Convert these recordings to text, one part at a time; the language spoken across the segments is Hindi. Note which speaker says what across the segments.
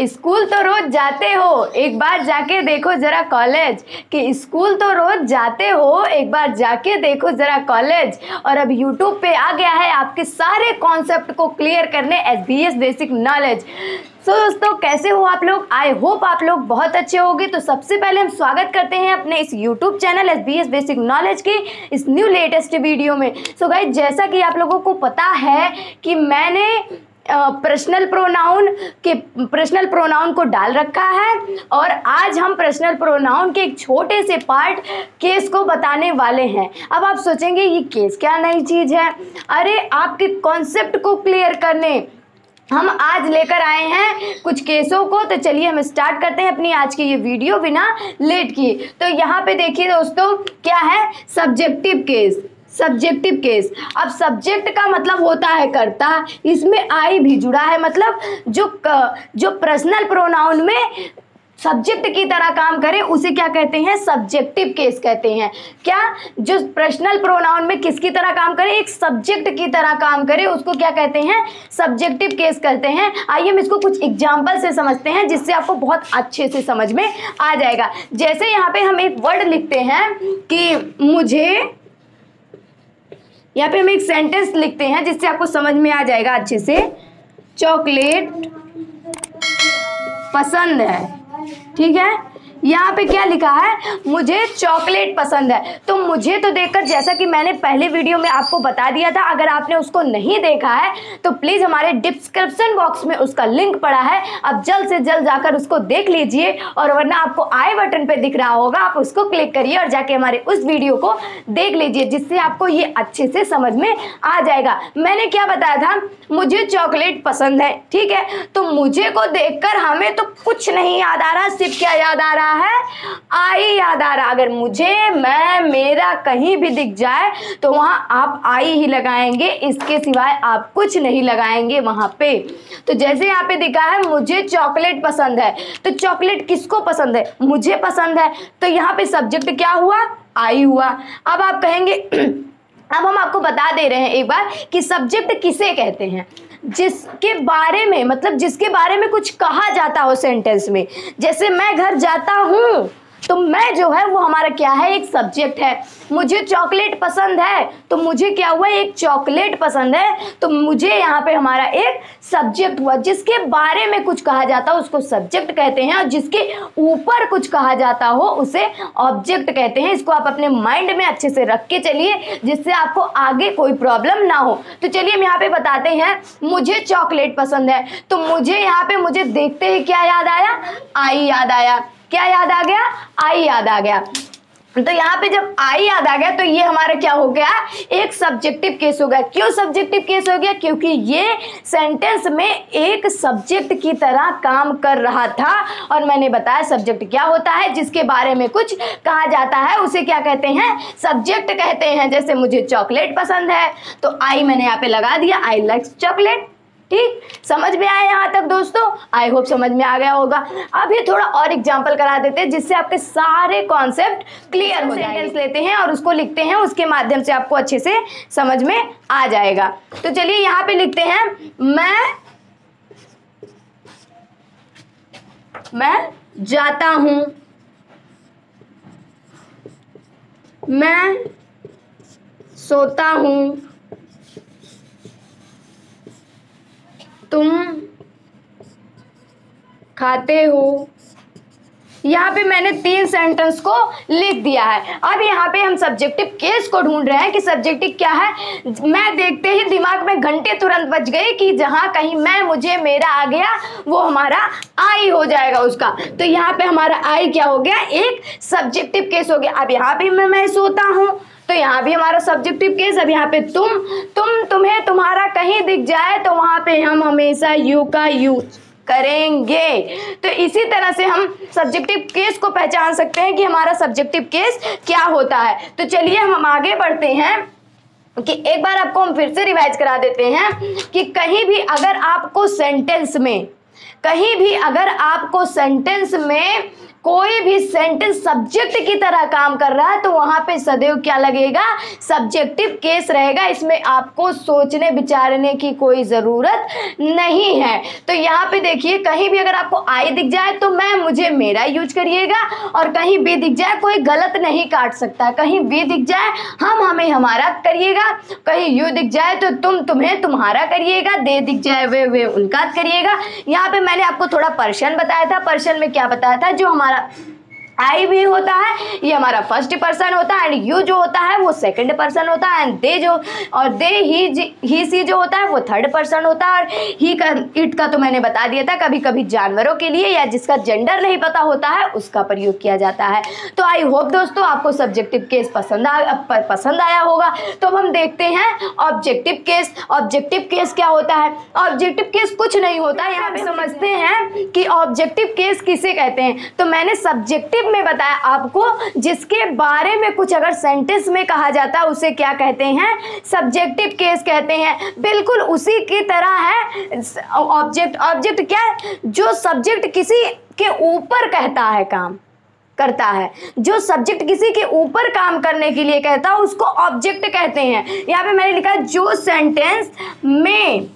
Speaker 1: स्कूल तो रोज जाते हो, एक बार जाके देखो जरा कॉलेज। कि स्कूल तो रोज जाते हो, एक बार जाके देखो जरा कॉलेज। और अब यूट्यूब पे आ गया है आपके सारे कॉन्सेप्ट को क्लियर करने SBS बेसिक नॉलेज। सो दोस्तों, कैसे हो आप लोग? आई होप आप लोग बहुत अच्छे होंगे। तो सबसे पहले हम स्वागत करते हैं अपने इस YouTube channel SBS basic knowledge के इस न्यू लेटेस्ट वीडियो में। सो गाइस, जैसा कि आप लोगों को पता है कि मैंने पर्सनल प्रोनाउन को डाल रखा है, और आज हम पर्सनल प्रोनाउन के एक छोटे से पार्ट केस को बताने वाले हैं। अब आप सोचेंगे ये केस क्या नई चीज़ है? अरे, आपके कॉन्सेप्ट को क्लियर करने हम आज लेकर आए हैं कुछ केसों को। तो चलिए हम स्टार्ट करते हैं अपनी आज की ये वीडियो बिना लेट किए। तो यहाँ पे देखिए दोस्तों, क्या है? Subjective case. Subjective case. अब सब्जेक्ट का मतलब होता है कर्ता, इसमें आई भी जुड़ा है। मतलब जो पर्सनल प्रोनाउन में सब्जेक्ट की तरह काम करे उसे क्या कहते हैं? सब्जेक्टिव केस कहते हैं। क्या? जो पर्सनल प्रोनाउन में किसकी तरह काम करे? एक सब्जेक्ट की तरह काम करे, उसको क्या कहते हैं? सब्जेक्टिव केस कहते हैं। आइए हम इसको कुछ एग्जांपल से समझते हैं, जिससे आपको बहुत अच्छे से समझ में आ जाएगा। जैसे यहाँ पे हम एक वर्ड लिखते हैं कि मुझे, यहाँ पे हम एक सेंटेंस लिखते हैं जिससे आपको समझ में आ जाएगा अच्छे से। चॉकलेट पसंद है, ठीक है। यहाँ पे क्या लिखा है? मुझे चॉकलेट पसंद है। तो मुझे तो देखकर, जैसा कि मैंने पहले वीडियो में आपको बता दिया था, अगर आपने उसको नहीं देखा है तो प्लीज़ हमारे डिस्क्रिप्शन बॉक्स में उसका लिंक पड़ा है, अब जल्द से जल्द जाकर उसको देख लीजिए। और वरना आपको आई बटन पे दिख रहा होगा, आप उसको क्लिक करिए और जाके हमारे उस वीडियो को देख लीजिए, जिससे आपको ये अच्छे से समझ में आ जाएगा। मैंने क्या बताया था? मुझे चॉकलेट पसंद है, ठीक है। तो मुझे को देखकर हमें तो कुछ नहीं याद आ रहा, सिर्फ क्या याद आ रहा है? आई याद आ रहा। अगर मुझे, मैं, मेरा कहीं भी दिख जाए तो वहां आप आई ही लगाएंगे, इसके सिवाय आप कुछ नहीं लगाएंगे वहां पे। तो जैसे यहाँ पे दिखा है मुझे चॉकलेट पसंद है, तो चॉकलेट किसको पसंद है? मुझे पसंद है। तो यहाँ पे सब्जेक्ट क्या हुआ? आई हुआ। अब आप कहेंगे अब हम आपको बता दे रहे हैं एक बार कि सब्जेक्ट किसे कहते हैं? जिसके बारे में, मतलब जिसके बारे में कुछ कहा जाता हो सेंटेंस में। जैसे मैं घर जाता हूँ, तो मैं जो है वो हमारा क्या है? एक सब्जेक्ट है। मुझे चॉकलेट पसंद है, तो मुझे क्या हुआ? एक चॉकलेट पसंद है। तो मुझे यहाँ पे हमारा एक सब्जेक्ट हुआ। जिसके बारे में कुछ कहा जाता हो उसको सब्जेक्ट कहते हैं, और जिसके ऊपर कुछ कहा जाता हो उसे ऑब्जेक्ट कहते हैं। इसको आप अपने माइंड में अच्छे से रख के चलिए, जिससे आपको आगे कोई प्रॉब्लम ना हो। तो चलिए हम यहाँ पे बताते हैं, मुझे चॉकलेट पसंद है। तो मुझे यहाँ पे, मुझे देखते ही क्या याद आया? आई याद आया। क्या याद आ गया? आई याद आ गया। तो यहाँ पे जब आई याद आ गया तो ये हमारा क्या हो गया? एक सब्जेक्टिव केस हो गया। क्यों सब्जेक्टिव केस हो गया? क्योंकि ये सेंटेंस में एक सब्जेक्ट की तरह काम कर रहा था। और मैंने बताया सब्जेक्ट क्या होता है? जिसके बारे में कुछ कहा जाता है उसे क्या कहते हैं? सब्जेक्ट कहते हैं। जैसे मुझे चॉकलेट पसंद है, तो आई मैंने यहाँ पे लगा दिया, आई लाइक चॉकलेट। ठीक, समझ में आया यहाँ तक दोस्तों? आई होप समझ में आ गया होगा। अभी थोड़ा और एग्जांपल करा देते हैं, जिससे आपके सारे कॉन्सेप्ट क्लियर हो जाएंगे। सेंटेंस लेते हैं और उसको लिखते हैं, उसके माध्यम से आपको अच्छे से समझ में आ जाएगा। तो चलिए यहाँ पे लिखते हैं, मैं जाता हूँ, मैं सोता हूँ, तुम खाते हो। यहाँ पे मैंने 3 सेंटेंस को लिख दिया है। अब यहाँ पे हम सब्जेक्टिव केस को ढूंढ रहे हैं कि सब्जेक्टिव क्या है। मैं देखते ही दिमाग में घंटे तुरंत बज गए कि जहाँ कहीं मैं, मुझे, मेरा आ गया वो हमारा आई हो जाएगा उसका। तो यहाँ पे हमारा आई क्या हो गया? एक सब्जेक्टिव केस हो गया। अब यहाँ पे मैं सोता हूँ, तो यहाँ भी हमारा सब्जेक्टिव केस। अब यहाँ पे तुम, तुम्हें, तुम्हारा कहीं दिख जाए तो वहाँ पे हम हमेशा यू का यूज करेंगे। तो इसी तरह से हम सब्जेक्टिव केस को पहचान सकते हैं कि हमारा सब्जेक्टिव केस क्या होता है। तो चलिए हम आगे बढ़ते हैं कि एक बार आपको हम फिर से रिवाइज करा देते हैं कि कहीं भी अगर आपको सेंटेंस में कोई भी सेंटेंस सब्जेक्ट की तरह काम कर रहा है तो वहां पे सदैव क्या लगेगा, सब्जेक्टिव केस रहेगा। इसमें आपको सोचने विचारने की कोई जरूरत नहीं है। तो यहाँ पे देखिए, कहीं भी अगर आपको आई दिख जाए तो मैं मुझे मेरा यूज करिएगा, और कहीं बी दिख जाए कोई गलत नहीं काट सकता, कहीं बी दिख जाए हम हमें हमारा करिएगा, कहीं यू दिख जाए तो तुम तुम्हें तुम्हारा करिएगा, दे दिख जाए वे उनका करिएगा। यहाँ पे मैंने आपको थोड़ा पर्सन बताया था। पर्सन में क्या बताया था, जो हमारा आई भी होता है ये हमारा फर्स्ट पर्सन होता है, एंड यू जो होता है वो सेकंड पर्सन होता है, एंड दे जो और दे ही सी जो होता है वो थर्ड पर्सन होता है, और ही का इट का तो मैंने बता दिया था, कभी कभी जानवरों के लिए या जिसका जेंडर नहीं पता होता है उसका प्रयोग किया जाता है। तो आई होप दोस्तों आपको सब्जेक्टिव केस पसंद आया होगा। तो अब हम देखते हैं ऑब्जेक्टिव केस। ऑब्जेक्टिव केस क्या होता है? ऑब्जेक्टिव केस कुछ नहीं होता। यहाँ पे समझते हैं कि ऑब्जेक्टिव केस किसे कहते हैं। तो मैंने सब्जेक्टिव में बताया आपको, जिसके बारे में कुछ अगर सेंटेंस में कहा जाता है उसे क्या कहते हैं, सब्जेक्टिव केस कहते हैं। बिल्कुल उसी की तरह है ऑब्जेक्ट क्या है, जो सब्जेक्ट किसी के ऊपर कहता है काम करता है, जो सब्जेक्ट किसी के ऊपर काम करने के लिए कहता है उसको ऑब्जेक्ट कहते हैं। यहाँ पे मैंने लिखा है जो सेंटेंस में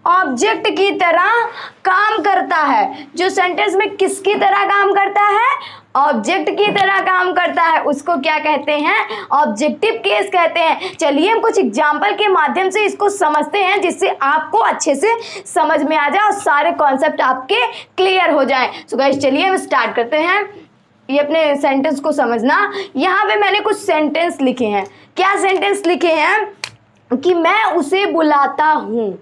Speaker 1: ऑब्जेक्ट की तरह काम करता है, जो सेंटेंस में किसकी तरह काम करता है, ऑब्जेक्ट की तरह काम करता है, उसको क्या कहते हैं, ऑब्जेक्टिव केस कहते हैं। चलिए हम कुछ एग्जांपल के माध्यम से इसको समझते हैं, जिससे आपको अच्छे से समझ में आ जाए और सारे कॉन्सेप्ट आपके क्लियर हो जाएं। सो गाइस चलिए हम स्टार्ट करते हैं। ये अपने सेंटेंस को समझना। यहाँ पे मैंने कुछ सेंटेंस लिखे हैं। क्या सेंटेंस लिखे हैं कि मैं उसे बुलाता हूँ,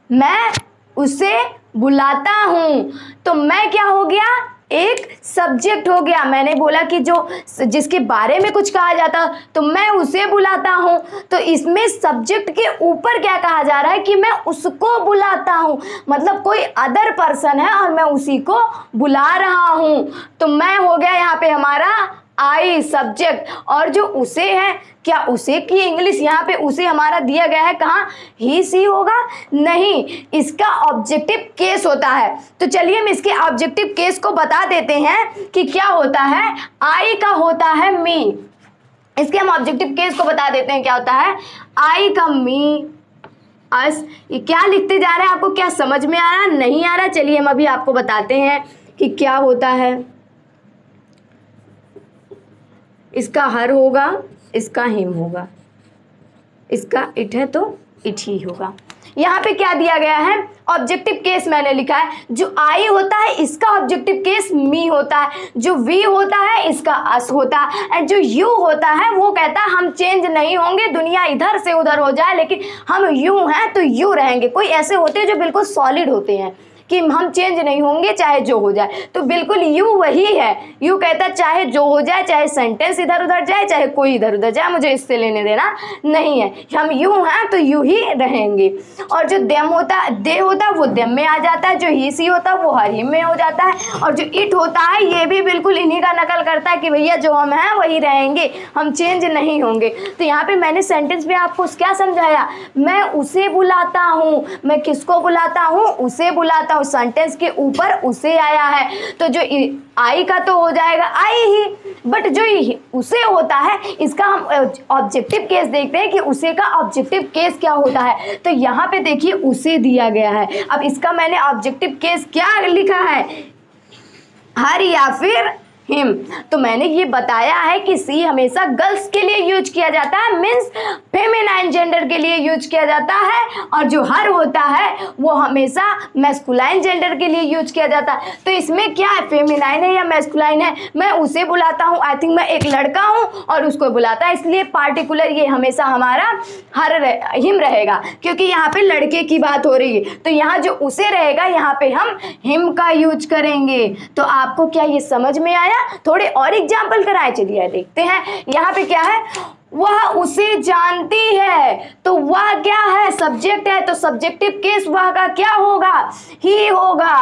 Speaker 1: मैं उसे बुलाता हूँ। तो मैं क्या हो गया, एक सब्जेक्ट हो गया। मैंने बोला कि जो जिसके बारे में कुछ कहा जाता तो मैं उसे बुलाता हूँ, तो इसमें सब्जेक्ट के ऊपर क्या कहा जा रहा है कि मैं उसको बुलाता हूँ, मतलब कोई अदर पर्सन है और मैं उसी को बुला रहा हूँ। तो मैं हो गया यहाँ पे हमारा आई सब्जेक्ट, और जो उसे है, क्या उसे की इंग्लिश यहाँ पे उसे हमारा दिया गया है कहाँ, ही सी होगा, नहीं, इसका ऑब्जेक्टिव केस होता है। तो चलिए हम इसके ऑब्जेक्टिव केस को बता देते हैं कि क्या होता है। आई का होता है मी, इसके हम ऑब्जेक्टिव केस को बता देते हैं क्या होता है। आई का मी अस, ये क्या लिखते जा रहे हैं, आपको क्या समझ में आ रहा, नहीं आ रहा? चलिए हम अभी आपको बताते हैं कि क्या होता है। इसका हर होगा, इसका हिम होगा, इसका इट है तो इट ही होगा। यहाँ पे क्या दिया गया है, ऑब्जेक्टिव केस मैंने लिखा है। जो आई होता है इसका ऑब्जेक्टिव केस मी होता है, जो वी होता है इसका अस होता है, एंड जो यू होता है वो कहता है हम चेंज नहीं होंगे, दुनिया इधर से उधर हो जाए लेकिन हम यू हैं तो यू रहेंगे। कोई ऐसे होते हैं जो बिल्कुल सॉलिड होते हैं कि हम चेंज नहीं होंगे चाहे जो हो जाए, तो बिल्कुल यू वही है। यू कहता चाहे जो हो जाए, चाहे सेंटेंस इधर उधर जाए, चाहे कोई इधर उधर जाए, मुझे इससे लेने देना नहीं है, हम यू हैं तो यू ही रहेंगे। और जो देम होता है, दे होता है वो देम में आ जाता है, जो ही सी होता है वो हर हिम में हो जाता है, और जो इट होता है ये भी बिल्कुल इन्हीं का नकल करता है कि भैया जो हम हैं वही रहेंगे, हम चेंज नहीं होंगे। तो यहाँ पे मैंने सेंटेंस में आपको क्या समझाया, मैं उसे बुलाता हूँ, मैं किसको बुलाता हूँ, उसे बुलाता हूँ। सेंटेंस के ऊपर उसे आया है तो जो आई का तो हो जाएगा आई ही, बट जो उसे होता है इसका हम ऑब्जेक्टिव केस देखते हैं कि उसे का ऑब्जेक्टिव केस क्या होता है। तो यहाँ पे देखिए उसे दिया गया है। अब इसका मैंने ऑब्जेक्टिव केस क्या लिखा है, हर या फिर हिम। तो मैंने ये बताया है कि सी हमेशा गर्ल्स के लिए यूज किया जाता है, मीन्स फेमिनाइन जेंडर के लिए यूज किया जाता है, और जो हर होता है वो हमेशा मैस्कुलाइन जेंडर के लिए यूज किया जाता है। तो इसमें क्या है, फेमिनाइन है या मैस्कुलाइन है, मैं उसे बुलाता हूँ, आई थिंक मैं एक लड़का हूँ और उसको बुलाता है, इसलिए पार्टिकुलर ये हमेशा हमारा हिम रहेगा क्योंकि यहाँ पे लड़के की बात हो रही है। तो यहाँ जो उसे रहेगा यहाँ पे हम हिम का यूज करेंगे। तो आपको क्या ये समझ में आया? थोड़े और एग्जाम्पल कराए, चलिए देखते हैं। यहाँ पे क्या है, वह उसे जानती है, तो वह क्या है, सब्जेक्ट है, तो सब्जेक्टिव केस वह का क्या होगा, ही होगा।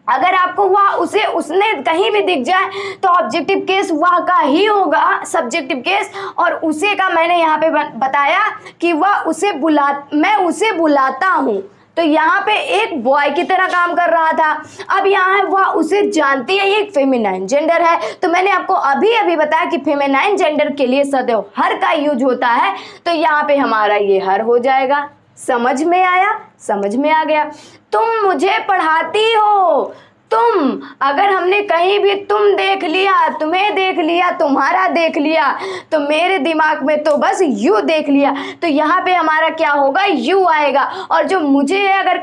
Speaker 1: अगर आपको वह उसे उसने कहीं भी दिख जाए तो ऑब्जेक्टिव केस वह का ही होगा सब्जेक्टिव केस। और उसे का मैंने यहाँ पे बताया कि वह उसे मैं उसे बुलाता हूँ, तो यहाँ पे एक बॉय की तरह काम कर रहा था। अब यहाँ है वह उसे जानती है, ये एक फेमिनाइन जेंडर है। तो मैंने आपको अभी अभी बताया कि फेमिनाइन जेंडर के लिए सदैव हर का यूज होता है। तो यहाँ पे हमारा ये हर हो जाएगा। समझ में आया? समझ में आ गया। तुम मुझे पढ़ाती हो। तुम, अगर हमने कहीं भी तुम देख लिया, तुम्हें देख लिया, तुम्हारा देख लिया, तो मेरे दिमाग में तो बस यू देख लिया। तो यहाँ पे हमारा क्या होगा? यू आएगा। और जो मुझे है, अगर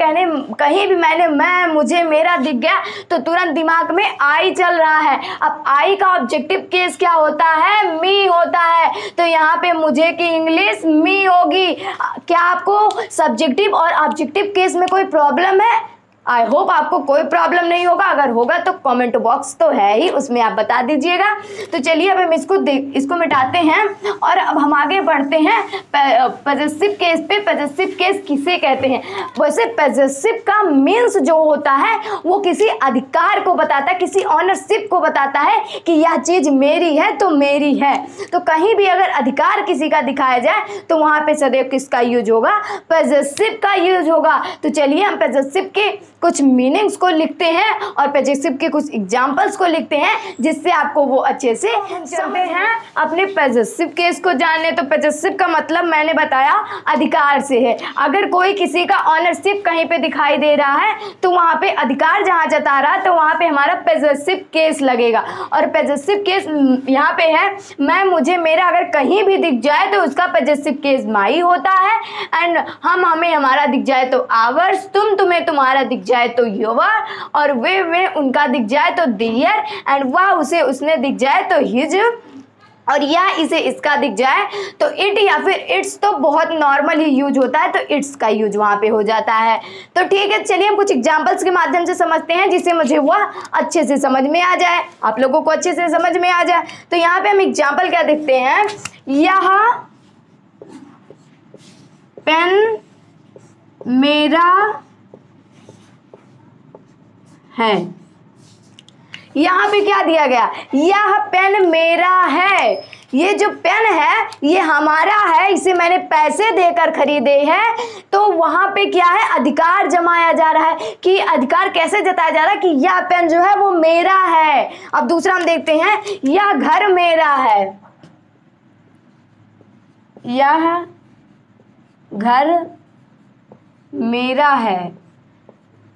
Speaker 1: कहीं भी मैंने मैं, मुझे, मेरा दिख गया तो तुरंत दिमाग में आई चल रहा है। अब आई का ऑब्जेक्टिव केस क्या होता है? मी होता है। तो यहाँ पे मुझे की इंग्लिश मी होगी। क्या आपको सब्जेक्टिव और ऑब्जेक्टिव केस में कोई प्रॉब्लम है? आई होप आपको कोई प्रॉब्लम नहीं होगा। अगर होगा तो कमेंट बॉक्स तो है ही, उसमें आप बता दीजिएगा। तो चलिए अब हम इसको मिटाते हैं और अब हम आगे बढ़ते हैं पॉजेसिव केस पे। पॉजेसिव केस किसे कहते हैं? वैसे पॉजेसिव का मीन्स जो होता है वो किसी अधिकार को बताता है, किसी ऑनरशिप को बताता है कि यह चीज़ मेरी है तो मेरी है। तो कहीं भी अगर अधिकार किसी का दिखाया जाए तो वहाँ पे सदैव किसका यूज होगा? पॉजेसिव का यूज होगा। तो चलिए हम पॉजेसिव के कुछ मीनिंग्स को लिखते हैं और पॉजेसिव के कुछ एग्जांपल्स को लिखते हैं, जिससे आपको वो अच्छे से समझते हैं। अपने पॉजेसिव केस को जानने, तो पॉजेसिव का मतलब मैंने बताया अधिकार से है। अगर कोई किसी का ऑनरशिप कहीं पे दिखाई दे रहा है तो वहाँ पे अधिकार जहाँ जता रहा है तो वहाँ पे हमारा पॉजेसिव केस लगेगा। और पॉजेसिव केस यहाँ पे है मैं, मुझे, मेरा, अगर कहीं भी दिख जाए तो उसका पॉजेसिव केस माई होता है। एंड हम, हमें, हमारा दिख जाए तो आवर्स, तुम, तुम्हें, तुम्हारा दिख जाए तो योर, और वे, उनका दिख जाए तो दियर, एंड वह, उसे, उसने दिख जाए तो हिज, और या इसे, इसका दिख जाए तो इट, या फिर इट्स तो बहुत नॉर्मल ही यूज होता है तो इट्स का यूज वहाँ पे हो जाता है। तो ठीक है, चलिए हम कुछ एग्जांपल्स के माध्यम से समझते हैं जिससे मुझे वह अच्छे से समझ में आ जाए, आप लोगों को अच्छे से समझ में आ जाए। तो यहाँ पे हम एग्जाम्पल क्या देखते हैं? यह पेन मेरा है। यहाँ पे क्या दिया गया? यह पेन मेरा है। ये जो पेन है ये हमारा है, इसे मैंने पैसे देकर खरीदे हैं। तो वहां पे क्या है? अधिकार जमाया जा रहा है। कि अधिकार कैसे जताया जा रहा है? कि यह पेन जो है वो मेरा है। अब दूसरा हम देखते हैं, यह घर मेरा है। यह घर मेरा है।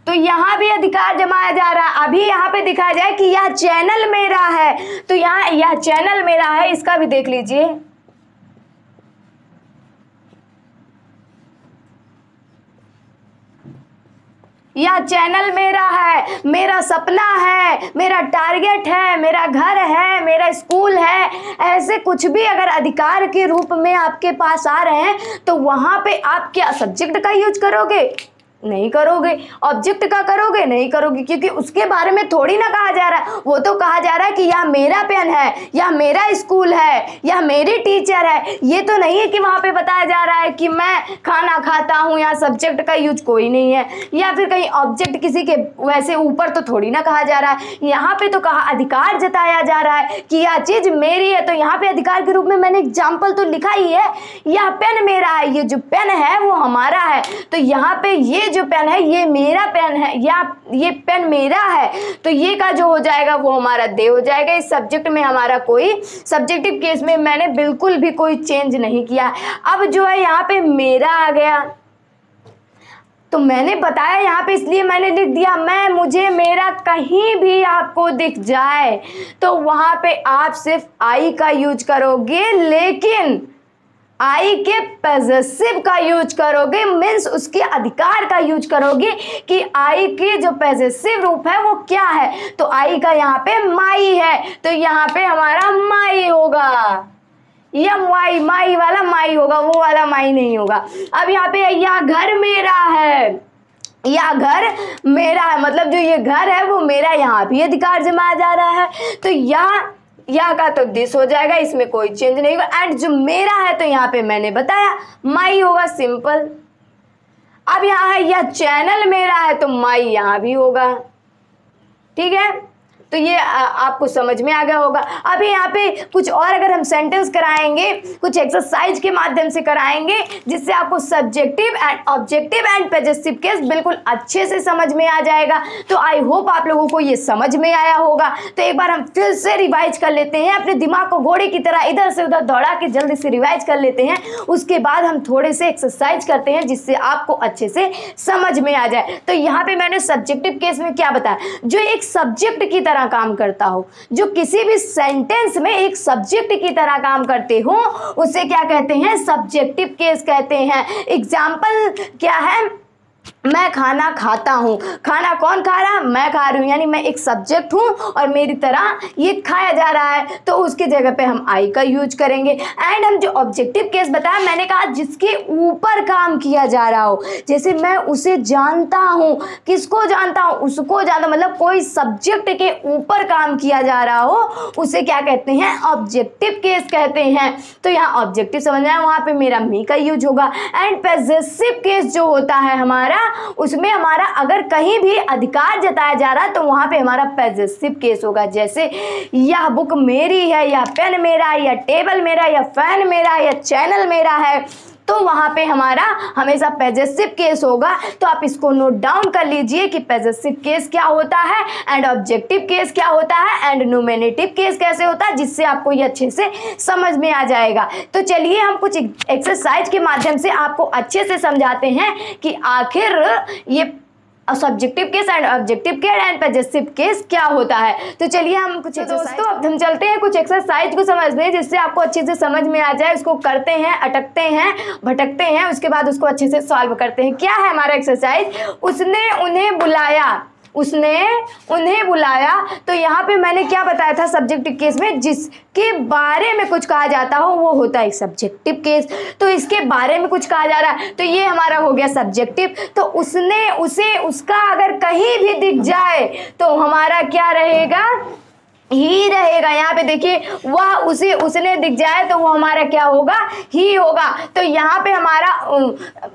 Speaker 1: तो यहाँ भी अधिकार जमाया जा रहा है। अभी यहाँ पे दिखाया जाए कि यह चैनल मेरा है, तो यहाँ यह चैनल मेरा है, इसका भी देख लीजिए। यह चैनल मेरा है, मेरा सपना है, मेरा टारगेट है, मेरा घर है, मेरा स्कूल है। ऐसे कुछ भी अगर अधिकार के रूप में आपके पास आ रहे हैं तो वहां पे आप क्या सब्जेक्ट का यूज करोगे? नहीं करोगे। ऑब्जेक्ट का करोगे? नहीं करोगे, क्योंकि उसके बारे में थोड़ी ना कहा जा रहा है। वो तो कहा जा रहा है कि यह मेरा पेन है, यह मेरा स्कूल है, यह मेरी टीचर है। ये तो नहीं है कि वहाँ पे बताया जा रहा है कि मैं खाना खाता हूँ। यहाँ सब्जेक्ट का यूज कोई नहीं है, या फिर कहीं ऑब्जेक्ट किसी के वैसे ऊपर तो थोड़ी ना कहा जा रहा है। यहाँ पे तो कहा अधिकार जताया जा रहा है कि यह चीज मेरी है। तो यहाँ पे अधिकार के रूप में मैंने एग्जाम्पल तो लिखा ही है, यह पेन मेरा है, ये जो पेन है वो हमारा है। तो यहाँ पे ये जो पेन है ये मेरा पेन है, या ये पेन मेरा है, तो ये का जो हो जाएगा वो हमारा दे हो जाएगा। इस सब्जेक्ट में हमारा कोई सब्जेक्टिव केस में मैंने बिल्कुल भी कोई चेंज नहीं किया। अब जो है यहाँ पे मेरा आ गया, तो मैंने बताया यहाँ पे, इसलिए मैंने लिख दिया मैं, मुझे, मेरा। कहीं भी आपको दिख जाए तो वहां पे आप सिर्फ आई का यूज करोगे, लेकिन आई के पॉजेसिव का यूज करोगे, मीन्स उसके अधिकार का यूज करोगे कि आई के जो पॉजेसिव रूप है वो क्या है। तो आई का यहाँ पे माई है, तो यहाँ पे हमारा माई होगा। यह माई वाला माई होगा, वो वाला माई नहीं होगा। अब यहाँ पे यह घर मेरा है, यह घर मेरा है, मतलब जो ये घर है वो मेरा, यहाँ भी अधिकार जमाया जा रहा है। तो यह का तो दिस हो जाएगा, इसमें कोई चेंज नहीं होगा। एंड जो मेरा है तो यहाँ पे मैंने बताया माई होगा, सिंपल। अब यहाँ है यह चैनल मेरा है, तो माई यहाँ भी होगा। ठीक है, तो ये आपको समझ में आ गया होगा। अभी यहाँ पे कुछ और अगर हम सेंटेंस कराएंगे, कुछ एक्सरसाइज के माध्यम से कराएंगे, जिससे आपको subjective and objective and possessive case बिल्कुल अच्छे से समझ में आ जाएगा। तो आई होप आप लोगों को ये समझ में आया होगा। तो एक बार हम फिर से रिवाइज कर लेते हैं, अपने दिमाग को घोड़े की तरह इधर से उधर दौड़ा के जल्दी से रिवाइज कर लेते हैं। उसके बाद हम थोड़े से एक्सरसाइज करते हैं जिससे आपको अच्छे से समझ में आ जाए। तो यहाँ पे मैंने सब्जेक्टिव केस में क्या बताया, जो एक सब्जेक्ट की तरह काम करता हो, जो किसी भी सेंटेंस में एक सब्जेक्ट की तरह काम करते हो, उसे क्या कहते हैं, सब्जेक्टिव केस कहते हैं। एग्जाम्पल क्या है, मैं खाना खाता हूँ, खाना कौन खा रहा, मैं खा रही हूँ, यानी मैं एक सब्जेक्ट हूँ और मेरी तरह ये खाया जा रहा है, तो उसकी जगह पे हम आई का यूज करेंगे। एंड हम जो ऑब्जेक्टिव केस बताया, मैंने कहा जिसके ऊपर काम किया जा रहा हो, जैसे मैं उसे जानता हूँ, किसको जानता हूँ, उसको जानता, मतलब कोई सब्जेक्ट के ऊपर काम किया जा रहा हो, उसे क्या कहते हैं, ऑब्जेक्टिव केस कहते हैं। तो यहाँ ऑब्जेक्टिव समझना है, वहाँ पे मेरा मी का यूज होगा। एंड पॉजेसिव केस जो होता है हमारा, उसमें हमारा अगर कहीं भी अधिकार जताया जा रहा है तो वहां पे हमारा पॉजेसिव केस होगा। जैसे यह बुक मेरी है, या पेन मेरा है, या टेबल मेरा, या फैन मेरा, या चैनल मेरा है, तो वहां पे हमारा हमेशा पॉजेसिव केस होगा। तो आप इसको नोट डाउन कर लीजिए कि पॉजेसिव केस क्या होता है एंड ऑब्जेक्टिव केस क्या होता है एंड नोमिनेटिव केस कैसे होता है, जिससे आपको ये अच्छे से समझ में आ जाएगा। तो चलिए हम कुछ एक्सरसाइज के माध्यम से आपको अच्छे से समझाते हैं कि आखिर ये subjective case and objective case and possessive case क्या होता है। तो चलिए हम कुछ दोस्तों अब हम चलते हैं कुछ एक्सरसाइज को समझने, जिससे आपको अच्छे से समझ में आ जाए। उसको करते हैं, अटकते हैं, भटकते हैं, उसके बाद उसको अच्छे से सॉल्व करते हैं। क्या है हमारा एक्सरसाइज, उसने उन्हें बुलाया, उसने उन्हें बुलाया। तो यहाँ पे मैंने क्या बताया था, सब्जेक्टिव केस में जिसके बारे में कुछ कहा जाता हो वो होता है सब्जेक्टिव केस। तो इसके बारे में कुछ कहा जा रहा है, तो ये हमारा हो गया सब्जेक्टिव। तो उसने, उसे, उसका अगर कहीं भी दिख जाए तो हमारा क्या रहेगा, ही रहेगा। यहाँ पे देखिए, वह, उसे, उसने दिख जाए तो वो हमारा क्या होगा, ही होगा। तो यहाँ पे हमारा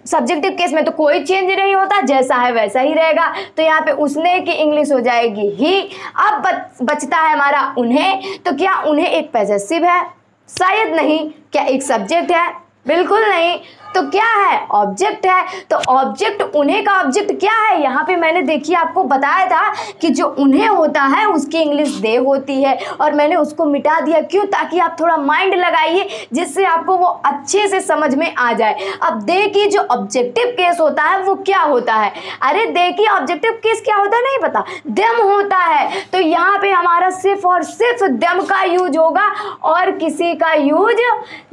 Speaker 1: सब्जेक्टिव केस में तो कोई चेंज नहीं होता, जैसा है वैसा ही रहेगा। तो यहाँ पे उसने की इंग्लिश हो जाएगी ही। अब बचता है हमारा उन्हें। तो क्या उन्हें एक पॉजेसिव है, शायद नहीं। क्या एक सब्जेक्ट है, बिल्कुल नहीं। तो क्या है, ऑब्जेक्ट है। तो ऑब्जेक्ट, उन्हें का ऑब्जेक्ट क्या है, यहाँ पे मैंने देखिए आपको बताया था कि जो उन्हें होता है उसकी इंग्लिश दे होती है, और मैंने उसको मिटा दिया। क्यों, ताकि आप थोड़ा माइंड लगाइए, जिससे आपको वो अच्छे से समझ में आ जाए। अब दे की जो ऑब्जेक्टिव केस होता है वो क्या होता है, अरे दे की ऑब्जेक्टिव केस क्या होता है नहीं पता, देम होता है। तो यहाँ पे हमारा सिर्फ और सिर्फ देम का यूज होगा और किसी का यूज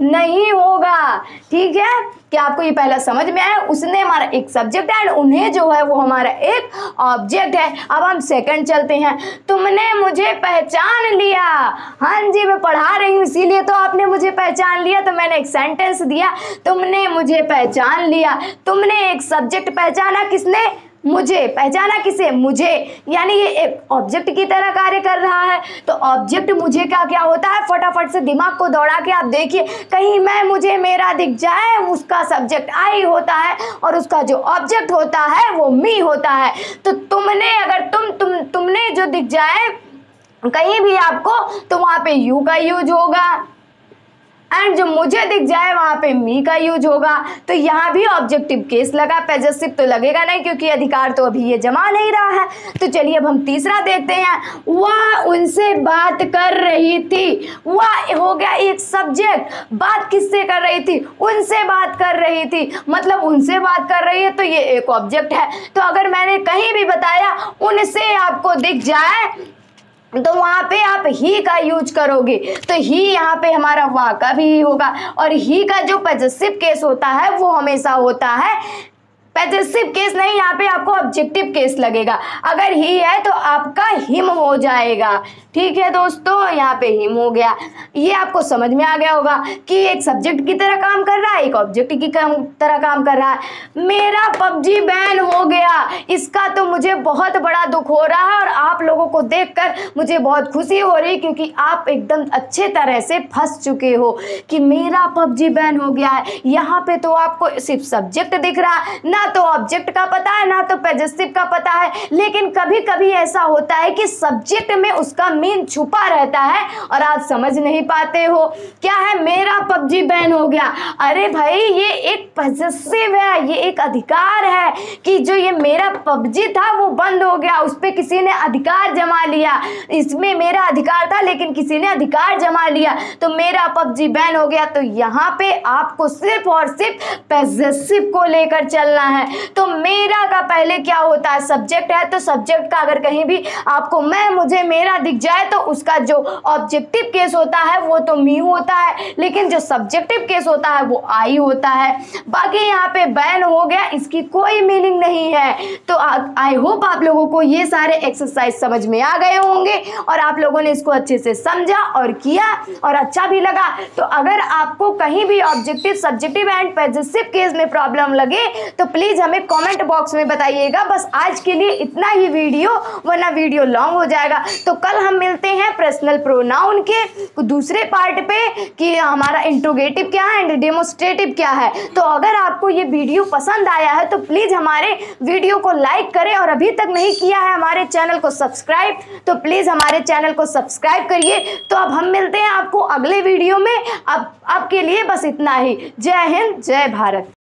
Speaker 1: नहीं होगा। ठीक है, क्या आपको ये पहला समझ में आया। उसने हमारा एक सब्जेक्ट है, उन्हें जो है वो हमारा एक ऑब्जेक्ट है। अब हम सेकंड चलते हैं, तुमने मुझे पहचान लिया। हाँ जी, मैं पढ़ा रही हूँ इसीलिए तो आपने मुझे पहचान लिया। तो मैंने एक सेंटेंस दिया, तुमने मुझे पहचान लिया। तुमने एक सब्जेक्ट पहचाना, किसने, मुझे। पहचाना किसे, मुझे, यानी ये एक ऑब्जेक्ट की तरह कार्य कर रहा है। तो ऑब्जेक्ट मुझे का क्या होता है, फटाफट से दिमाग को दौड़ा के आप देखिए, कहीं मैं, मुझे, मेरा दिख जाए, उसका सब्जेक्ट आई होता है और उसका जो ऑब्जेक्ट होता है वो मी होता है। तो तुमने, अगर तुमने जो दिख जाए कहीं भी आपको, तो वहां पे यू का यूज होगा। एंड जो मुझे दिख जाए वहां पे मी का यूज होगा। तो यहाँ भी ऑब्जेक्टिव केस लगा, पॉजेसिव तो लगेगा नहीं क्योंकि अधिकार तो अभी ये जमा नहीं रहा है। तो चलिए अब हम तीसरा देखते हैं, वह उनसे बात कर रही थी। वह हो गया एक सब्जेक्ट, बात किससे कर रही थी, उनसे बात कर रही थी, मतलब उनसे बात कर रही है, तो ये एक ऑब्जेक्ट है। तो अगर मैंने कहीं भी बताया उनसे आपको दिख जाए तो वहां पे आप ही का यूज करोगे। तो ही यहाँ पे हमारा वह का भी होगा, और ही का जो पॉजेसिव केस होता है वो हमेशा होता है पॉजेसिव केस नहीं, यहाँ पे आपको ऑब्जेक्टिव केस लगेगा। अगर ही है तो आपका हिम हो जाएगा। ठीक है दोस्तों, यहाँ पे हिम हो गया। ये आपको समझ में आ गया होगा कि एक सब्जेक्ट की तरह काम कर रहा है, एक ऑब्जेक्ट की तरह काम कर रहा है। मेरा पबजी बैन हो गया, इसका तो मुझे बहुत बड़ा दुख हो रहा है और आप लोगों को देखकर मुझे बहुत खुशी हो रही, क्योंकि आप एकदम अच्छे तरह से फंस चुके हो कि मेरा पबजी बैन हो गया है। यहाँ पे तो आपको सिर्फ सब्जेक्ट दिख रहा, ना तो ऑब्जेक्ट का पता है ना तो पॉजेसिव का पता है, लेकिन कभी कभी ऐसा होता है कि सब्जेक्ट में उसका मीन छुपा रहता है और आप समझ नहीं पाते हो। क्या है, मेरा पबजी बैन हो गया। अरे भाई ये एक पॉजेसिव है, ये एक अधिकार है कि जो ये मेरा पबजी था वो बंद हो गया, उस पर किसी ने अधिकार जमा लिया। इसमें मेरा अधिकार था लेकिन किसी ने अधिकार जमा लिया तो मेरा पबजी बैन हो गया। तो यहाँ पे आपको सिर्फ और सिर्फ पॉजेसिव को लेकर चलना है। तो मेरा का पहले क्या होता है, सब्जेक्ट है तो सब्जेक्ट का अगर कहीं भी आपको मैं मुझे मेरा दिख जाए तो उसका जो ऑब्जेक्टिव केस होता है वो तो मी होता है, लेकिन जो सब्जेक्टिव केस होता है वो आई होता है। बाकी यहाँ पे बैन हो गया, इसकी कोई मीनिंग नहीं है। तो आई होप आप लोगों को ये सारे एक्सरसाइज समझ में आ गए होंगे और आप लोगों ने इसको अच्छे से समझा और किया और अच्छा भी लगा। तो अगर आपको कहीं भी objective, subjective and possessive case में प्रॉब्लम लगे तो प्लीज हमें कमेंट बॉक्स में बताइएगा। बस आज के लिए इतना ही वीडियो, वरना वीडियो लॉन्ग हो जाएगा। तो कल हम मिलते हैं पर्सनल प्रोनाउन के दूसरे पार्ट पे कि हमारा इंट्रोगेटिव क्या है एंड डेमोस्ट्रेटिव क्या है। तो अगर आपको ये वीडियो पसंद आया है तो प्लीज हमारे वीडियो को लाइक करें और अभी तक नहीं किया है हमारे चैनल को सब्सक्राइब तो प्लीज हमारे चैनल को सब्सक्राइब करिए। तो अब हम मिलते हैं आपको अगले वीडियो में। अब आपके लिए बस इतना ही। जय हिंद, जय भारत।